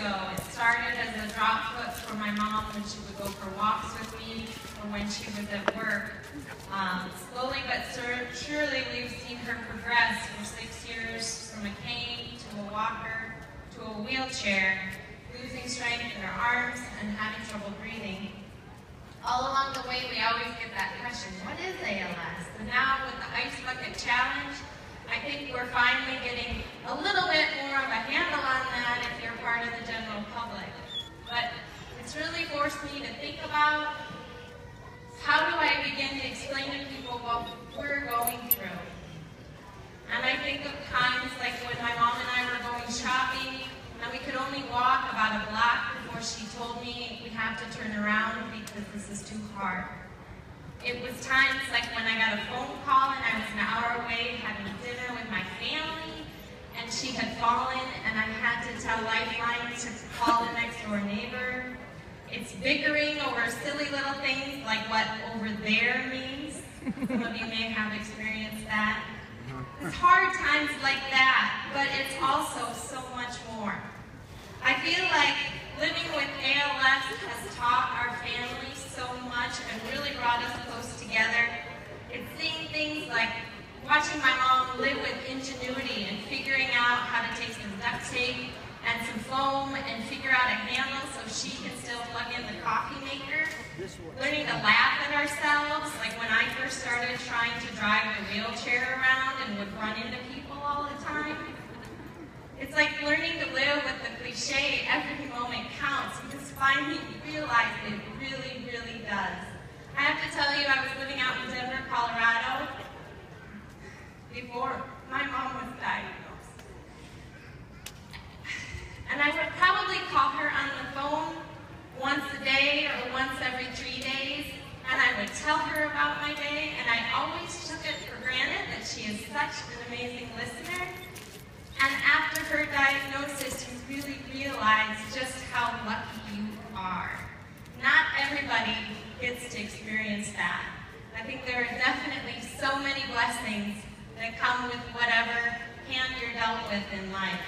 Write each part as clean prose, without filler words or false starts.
ago. It started as a drop foot for my mom when she would go for walks with me or when she was at work. Slowly but surely we've seen her progress for 6 years from a cane to a walker to a wheelchair, losing strength in her arms and having trouble breathing. All along the way we always get that question, what is ALS? And now with the Ice Bucket Challenge, I think we're finally getting a little bit more of a handle on that if you're part of the general public. But it's really forced me to think about how do I begin to explain to people what we're going through. And I think of times like when my mom and I were going shopping and we could only walk about a block before she told me we have to turn around because this is too hard. It was times like when I got a phone call and I was an hour away having dinner with my family and she had fallen and I had to tell Lifeline to call the next door neighbor. It's bickering over silly little things like what over there means. Some of you may have experienced that. It's hard times like that, but it's also so much more. I feel like living with ALS has taught our family so much and really brought us close together. It's seeing things like watching my mom live with ingenuity and figuring out how to take some duct tape and some foam and figure out a handle so she can still plug in the coffee maker. Learning to laugh at ourselves, like when I first started trying to drive the wheelchair around and would run into people all the time. It's like learning to live with the cliche, every moment counts, because finally you realize it really, really does. I have to tell you, I was living out in Denver, Colorado, before my mom was diagnosed. And I would probably call her on the phone once a day or once every 3 days, and I would tell her about my day, and I always took it for granted that she is such an amazing listener. And after her diagnosis, you really realize just how lucky you are. Not everybody gets to experience that. I think there are definitely so many blessings that come with whatever hand you're dealt with in life.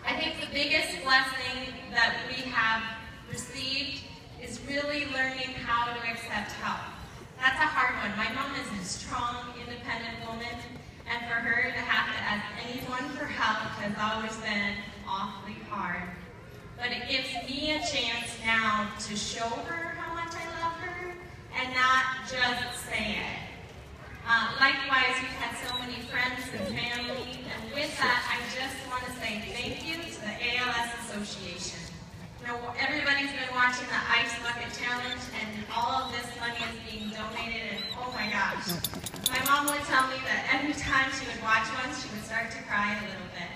I think the biggest blessing that we have received is really learning how to accept help. That's a hard one. My mom is a strong, independent woman, and for her to have to ask anyone for help has always been awfully hard. But it gives me a chance now to show her how much I love her and not just say it. Likewise, we've had so many friends and family, and with that, I just want to say thank you to the ALS Association. You know, everybody's been watching the Ice Bucket Challenge, and all of this money is being donated, and oh my gosh. My mom would tell me that every time she would watch one, she would start to cry a little bit.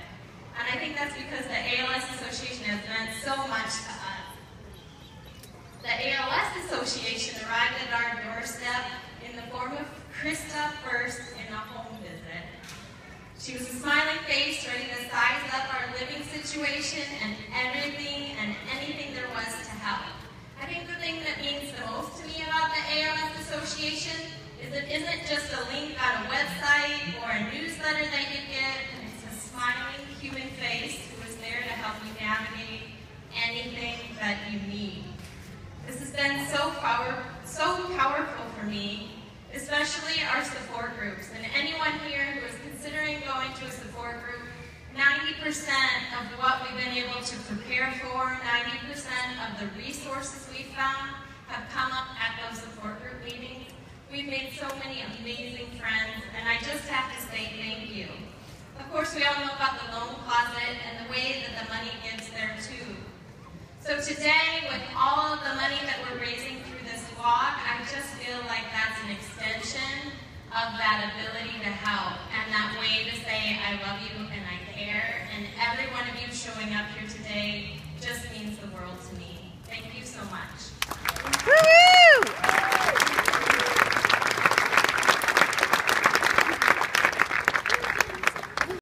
And I think that's because the ALS Association has meant so much to us. The ALS Association arrived at our doorstep in the form of Krista first in a home visit. She was a smiling face, ready to size up our living situation and everything and anything there was to help. I think the thing that means the most to me about the ALS Association is it isn't just a link on a website or a newsletter that you get, and it's a smiling human face who is there to help you navigate anything that you need. This has been so powerful for me, especially our support groups. And anyone here who is considering going to a support group, 90% of what we've been able to prepare for, 90% of the resources we've found have come up at those support group meetings. We've made so many amazing friends, and I just have to say thank you. Of course, we all know about the loan closet and the way that the money gives there too. So today, with all of the money that we're raising through this walk, I just feel like that's an extension of that ability to help and that way to say I love you and I care. And every one of you showing up here today just means the world to me. Thank you so much.